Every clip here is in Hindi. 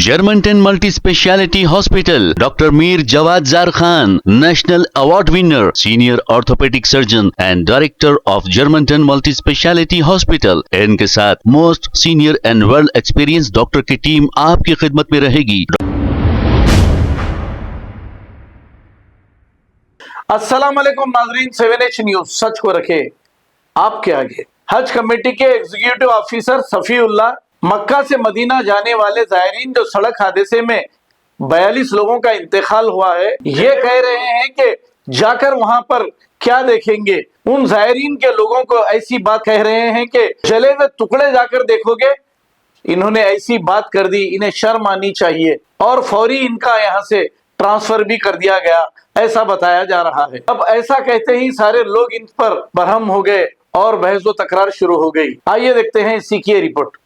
Germanton multi speciality hospital, doctor Mir Jawad Zar Khan, national award winner, senior orthopaedic surgeon and director of Germanton multi speciality hospital. इनके साथ most senior and well experience doctor की टीम आपकी खिदमत में रहेगी। अस्सलाम वालेकुम नाजरीन, 7H न्यूज सच को रखे आपके आगे। हज कमेटी के एग्जीक्यूटिव ऑफिसर सफीउल्लाह मक्का से मदीना जाने वाले जायरीन जो सड़क हादसे में 42 लोगों का इंतकाल हुआ है, ये कह रहे हैं कि जाकर वहां पर क्या देखेंगे। उन जायरीन के लोगों को ऐसी बात कह रहे हैं कि जले हुए टुकड़े जाकर देखोगे। इन्होंने ऐसी बात कर दी, इन्हें शर्म आनी चाहिए और फौरी इनका यहाँ से ट्रांसफर भी कर दिया गया, ऐसा बताया जा रहा है। अब ऐसा कहते ही सारे लोग इन पर बरहम हो गए और बहस व तकरार शुरू हो गई। आइए देखते हैं इसी की report.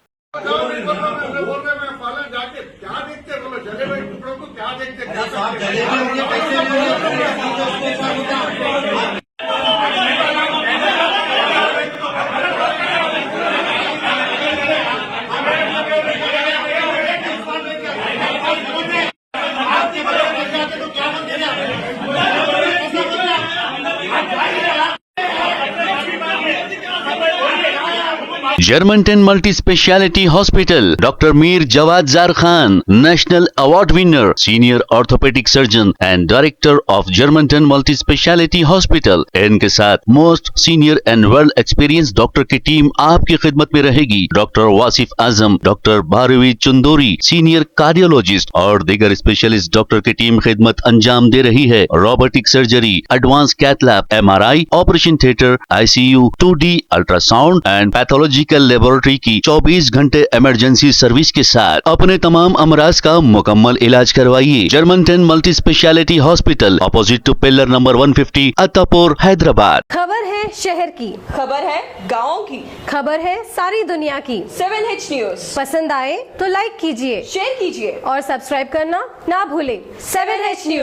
Germanton multi speciality hospital, doctor Mir Jawad Zar Khan, national award winner, senior orthopaedic surgeon and director of Germanton multi speciality hospital. इनके साथ most senior and well experience doctor की टीम आपकी खिदमत में रहेगी। Doctor Wasif Azam, doctor Bharvi Chandori, senior cardiologist और दीगर स्पेशलिस्ट डॉक्टर की टीम खिदमत अंजाम दे रही है। Robotic surgery, advance cath lab, MRI, operation theatre, ICU, 2D ultrasound and pathological laboratory की 24 घंटे इमरजेंसी सर्विस के साथ अपने तमाम अमराज का मुकम्मल इलाज करवाइए। Germanton multi speciality hospital, opposite to pillar number 150, Attapur, Hyderabad. खबर है शहर की, खबर है गाँव की, खबर है सारी दुनिया की। 7H न्यूज पसंद आए तो लाइक कीजिए, शेयर कीजिए और सब्सक्राइब करना ना भूलें। 7H news.